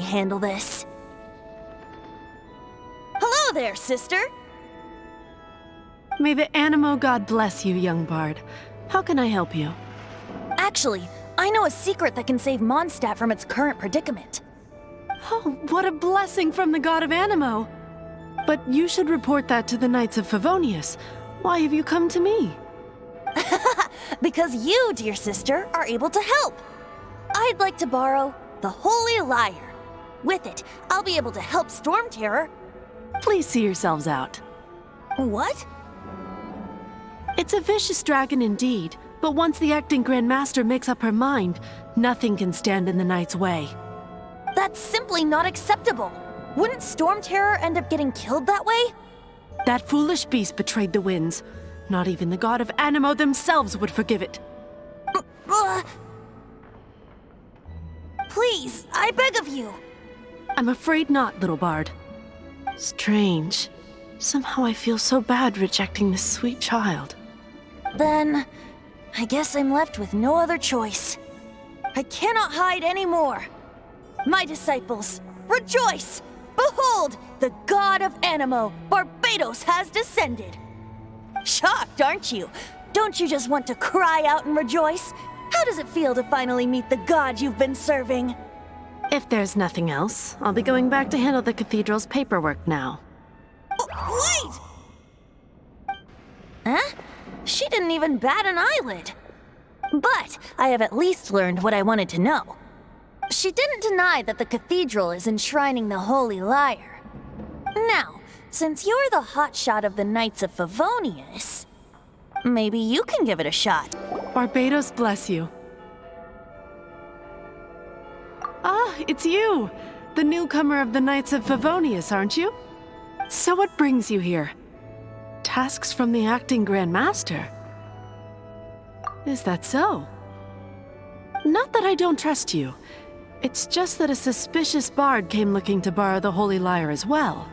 handle this. Hello there, sister! May the Animo God bless you, young bard. How can I help you? Actually, I know a secret that can save Mondstadt from its current predicament. Oh, what a blessing from the god of Animo! But you should report that to the Knights of Favonius. Why have you come to me? Because you, dear sister, are able to help. I'd like to borrow the Holy Lyre. With it, I'll be able to help Storm Terror. Please see yourselves out. What? It's a vicious dragon indeed, but once the acting Grand Master makes up her mind, nothing can stand in the Knight's way. That's simply not acceptable. Wouldn't Storm Terror end up getting killed that way? That foolish beast betrayed the winds. Not even the god of Animo themselves would forgive it. Please, I beg of you. I'm afraid not, little bard. Strange. Somehow I feel so bad rejecting this sweet child. Then, I guess I'm left with no other choice. I cannot hide anymore. My disciples, rejoice! Behold, the god of Animo, Barbados, has descended. Shocked, aren't you? Don't you just want to cry out and rejoice? How does it feel to finally meet the god you've been serving? If there's nothing else, I'll be going back to handle the cathedral's paperwork now. Wait! Huh? She didn't even bat an eyelid. But I have at least learned what I wanted to know. She didn't deny that the cathedral is enshrining the Holy Lyre. Now, since you're the hotshot of the Knights of Favonius, maybe you can give it a shot. Barbados bless you. Ah, it's you! The newcomer of the Knights of Favonius, aren't you? So what brings you here? Tasks from the acting Grand Master? Is that so? Not that I don't trust you. It's just that a suspicious bard came looking to borrow the Holy Lyre as well.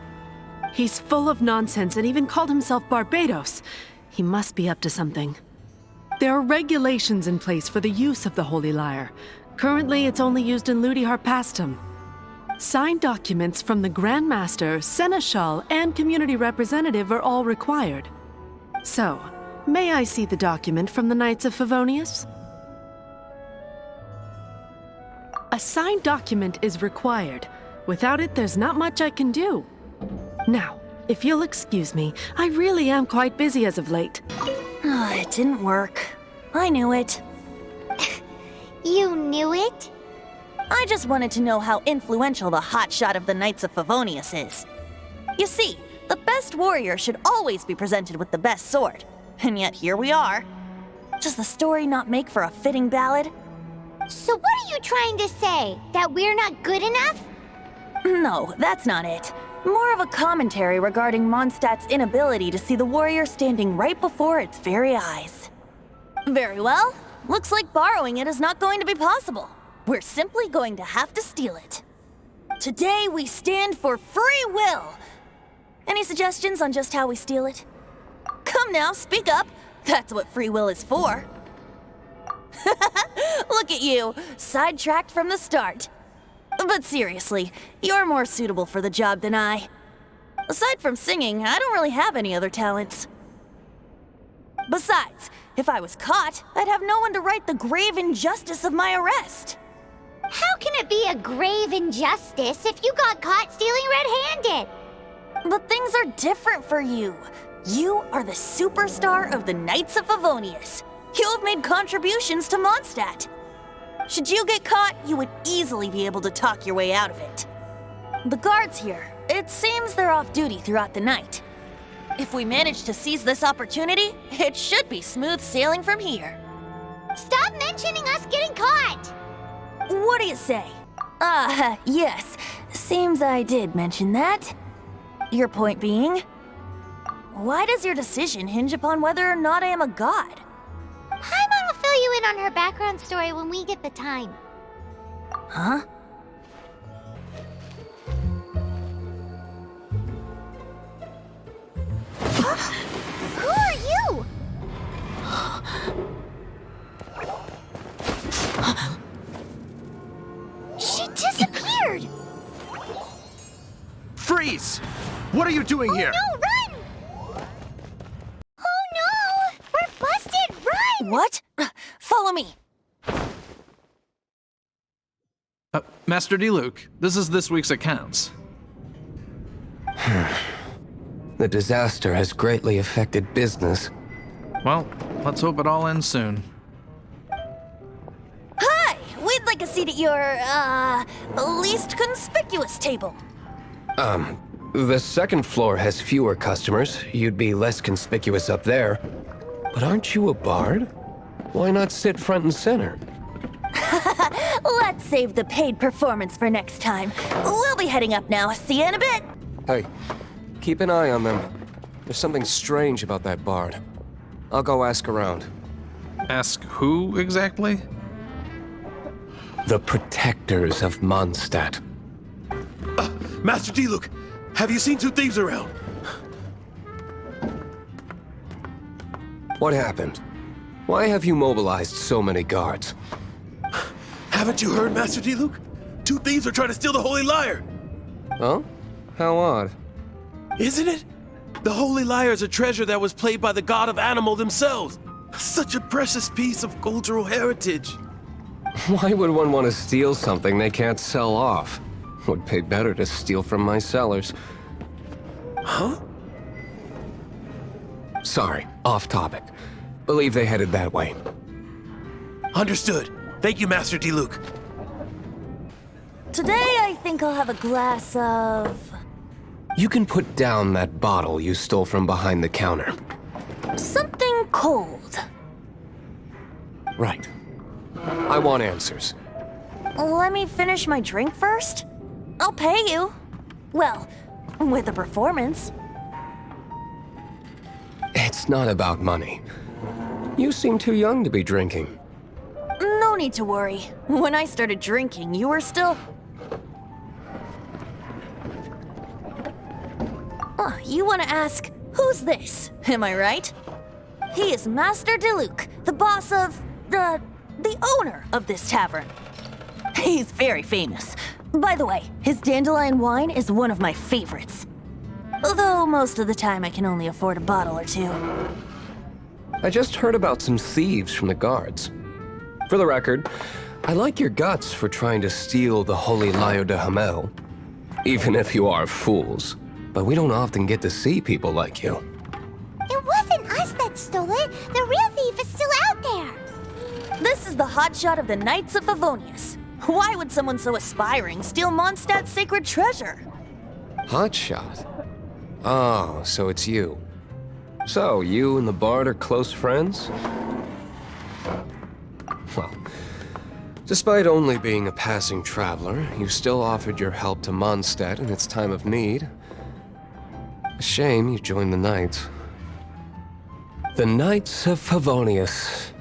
He's full of nonsense and even called himself Barbados. He must be up to something. There are regulations in place for the use of the Holy Lyre. Currently, it's only used in Ludi Harpastum. Signed documents from the Grand Master, Seneschal, and community representative are all required. So, may I see the document from the Knights of Favonius? A signed document is required. Without it, there's not much I can do. Now, if you'll excuse me, I really am quite busy as of late. It didn't work. I knew it. You knew it? I just wanted to know how influential the hotshot of the Knights of Favonius is. You see, the best warrior should always be presented with the best sword. And yet here we are. Does the story not make for a fitting ballad? So what are you trying to say? That we're not good enough? No, that's not it. More of a commentary regarding Mondstadt's inability to see the warrior standing right before its very eyes. Very well. Looks like borrowing it is not going to be possible. We're simply going to have to steal it. Today we stand for free will. Any suggestions on just how we steal it? Come now, speak up. That's what free will is for. Look at you, sidetracked from the start. But seriously, you're more suitable for the job than I. Aside from singing, I don't really have any other talents. Besides, if I was caught, I'd have no one to right the grave injustice of my arrest. How can it be a grave injustice if you got caught stealing red-handed? But things are different for you. You are the superstar of the Knights of Favonius. You have made contributions to Mondstadt. Should you get caught, you would easily be able to talk your way out of it. The guards here, it seems they're off duty throughout the night. If we manage to seize this opportunity, it should be smooth sailing from here. Stop mentioning us getting caught! What do you say? Yes. Seems I did mention that. Your point being? Why does your decision hinge upon whether or not I am a god? Paimon will fill you in on her background story when we get the time. Huh? Who are you? She disappeared! Freeze! What are you doing here? No, run! Oh no! We're busted! Run! What? Follow me. Master D-Luke, this is this week's accounts. The disaster has greatly affected business. Well, let's hope it all ends soon. Hi! We'd like a seat at your, least conspicuous table. The second floor has fewer customers. You'd be less conspicuous up there. But aren't you a bard? Why not sit front and center? Let's save the paid performance for next time. We'll be heading up now. See you in a bit. Hey, keep an eye on them. There's something strange about that bard. I'll go ask around. Ask who exactly? The protectors of Mondstadt. Master D-Luke, have you seen two thieves around? What happened? Why have you mobilized so many guards? Haven't you heard, Master D-Luke? Two thieves are trying to steal the Holy Lyre. Oh? How odd. Isn't it? The Holy Lyre is a treasure that was played by the god of animal themselves. Such a precious piece of cultural heritage. Why would one want to steal something they can't sell off? Would pay better to steal from my sellers. Huh? Sorry, off topic. Believe they headed that way. Understood. Thank you, Master D-Luke. Today, I think I'll have a glass of... You can put down that bottle you stole from behind the counter. something cold. Right. I want answers. Let me finish my drink first. I'll pay you. Well, with a performance. It's not about money. You seem too young to be drinking. No need to worry. When I started drinking, you were still... Oh, you want to ask, who's this? Am I right? He is Master D-Luke, the boss of... the owner of this tavern. He's very famous. By the way, his dandelion wine is one of my favorites. Although most of the time I can only afford a bottle or two. I just heard about some thieves from the guards. For the record, I like your guts for trying to steal the Holy Lyre de Hamel. Even if you are fools. But we don't often get to see people like you. It wasn't us that stole it. The real thief is still out there. This is the hotshot of the Knights of Favonius. Why would someone so aspiring steal Mondstadt's sacred treasure? Hotshot? Oh, so it's you. So, you and the Bard are close friends? Well, despite only being a passing traveler, you still offered your help to Mondstadt in its time of need. A shame you joined the Knights. The Knights of Favonius.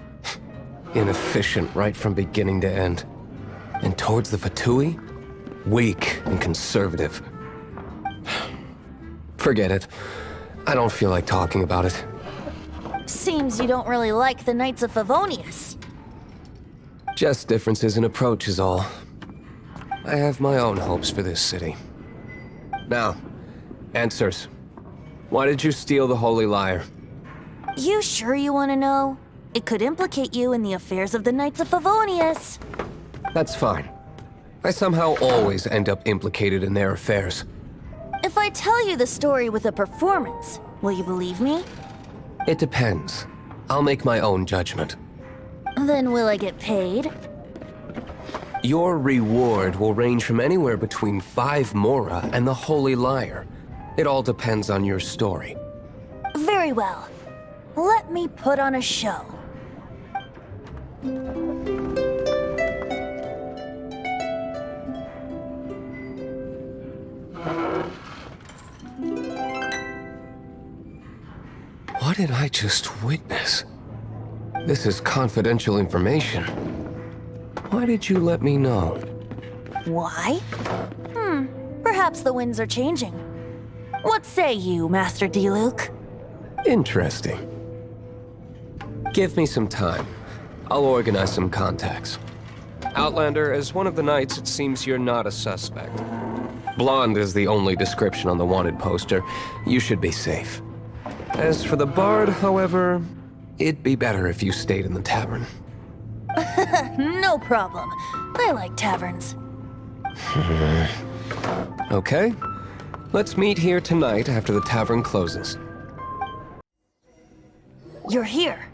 Inefficient right from beginning to end. And towards the Fatui, weak and conservative. Forget it. I don't feel like talking about it. Seems you don't really like the Knights of Favonius. Just differences in approach is all. I have my own hopes for this city. Now, answers. Why did you steal the Holy Lyre? You sure you want to know? It could implicate you in the affairs of the Knights of Favonius. That's fine. I somehow always end up implicated in their affairs. If I tell you the story with a performance, will you believe me? It depends. I'll make my own judgment. Then will I get paid? Your reward will range from anywhere between 5 Mora and the Holy Lyre. It all depends on your story. Very well. Let me put on a show. What did I just witness? This is confidential information. Why did you let me know? Why? Perhaps the winds are changing. What say you, Master D-Luke? Interesting. Give me some time. I'll organize some contacts. Outlander, as one of the knights, it seems you're not a suspect. Blonde is the only description on the wanted poster. You should be safe. As for the bard, however, it'd be better if you stayed in the tavern. No problem. I like taverns. Okay. Let's meet here tonight after the tavern closes. You're here.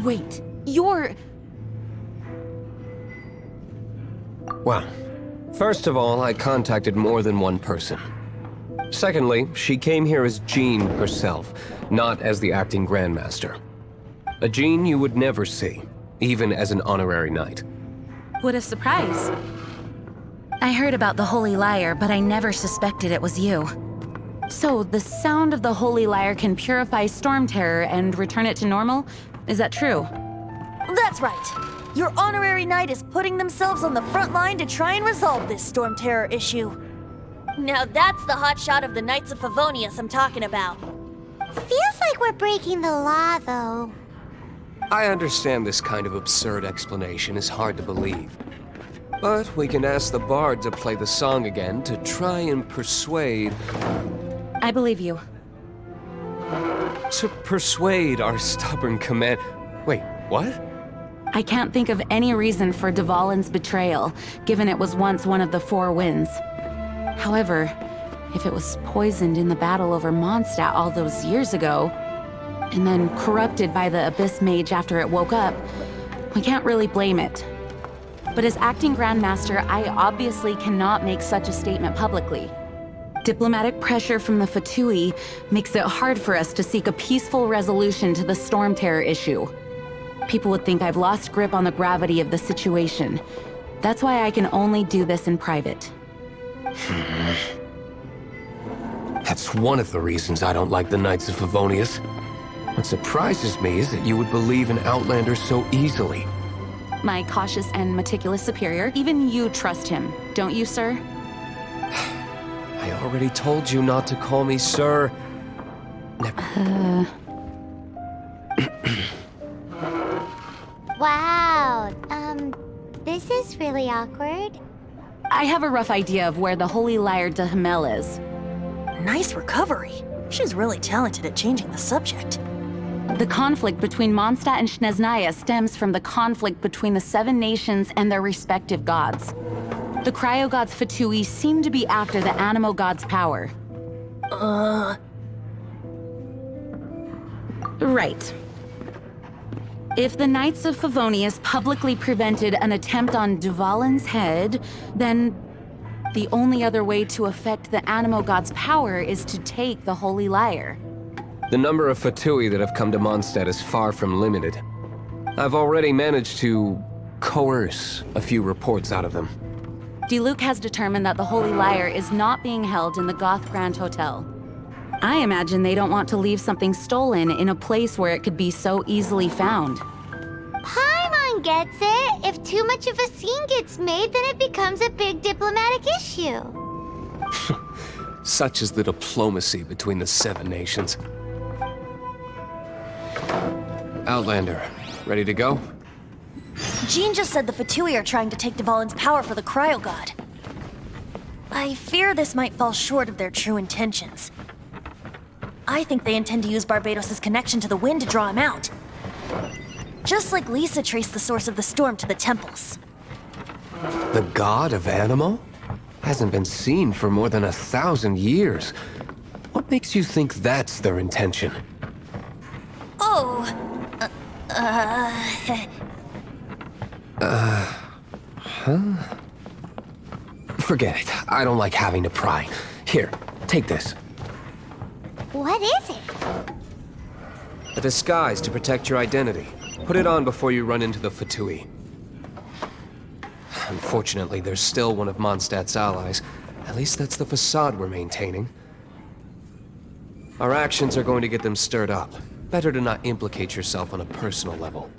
Wait, you're... Well, first of all, I contacted more than one person. Secondly, she came here as Jean herself, not as the acting Grandmaster. A Jean you would never see, even as an honorary knight. What a surprise. I heard about the Holy Lyre, but I never suspected it was you. So, the sound of the Holy Lyre can purify Storm Terror and return it to normal? Is that true? That's right. Your honorary knight is putting themselves on the front line to try and resolve this Storm Terror issue. Now that's the hotshot of the Knights of Favonius I'm talking about. Feels like we're breaking the law, though. I understand this kind of absurd explanation is hard to believe. But we can ask the bard to play the song again to try and persuade... I believe you. To persuade our stubborn command... Wait, what? I can't think of any reason for Dvalin's betrayal, given it was once one of the Four Winds. However, if it was poisoned in the battle over Mondstadt all those years ago, and then corrupted by the Abyss Mage after it woke up, we can't really blame it. But as acting Grandmaster, I obviously cannot make such a statement publicly. Diplomatic pressure from the Fatui makes it hard for us to seek a peaceful resolution to the Storm Terror issue. People would think I've lost grip on the gravity of the situation. That's why I can only do this in private. That's one of the reasons I don't like the Knights of Favonius. What surprises me is that you would believe in Outlanders so easily. My cautious and meticulous superior, even you trust him, don't you, sir? I already told you not to call me sir. Wow, this is really awkward. I have a rough idea of where the Holy Lyre de Hamel is. Nice recovery. She's really talented at changing the subject. The conflict between Mondstadt and Snezhnaya stems from the conflict between the Seven Nations and their respective gods. The cryo-gods Fatui seem to be after the Animo god's power. Right. If the Knights of Favonius publicly prevented an attempt on Dvalin's head, then the only other way to affect the Animo god's power is to take the Holy Lyre. The number of Fatui that have come to Mondstadt is far from limited. I've already managed to coerce a few reports out of them. Diluc has determined that the Holy Lyre is not being held in the Goth Grand Hotel. I imagine they don't want to leave something stolen in a place where it could be so easily found. Paimon gets it. If too much of a scene gets made, then it becomes a big diplomatic issue. Such is the diplomacy between the Seven Nations. Outlander, ready to go? Jean just said the Fatui are trying to take Dvalin's power for the Cryo God. I fear this might fall short of their true intentions. I think they intend to use Barbados' connection to the wind to draw him out. Just like Lisa traced the source of the storm to the temples. The god of Animo? Hasn't been seen for more than 1,000 years. What makes you think that's their intention? Oh, Forget it. I don't like having to pry. Here, take this. What is it? A disguise to protect your identity. Put it on before you run into the Fatui. Unfortunately, there's still one of Mondstadt's allies. At least that's the facade we're maintaining. Our actions are going to get them stirred up. Better to not implicate yourself on a personal level.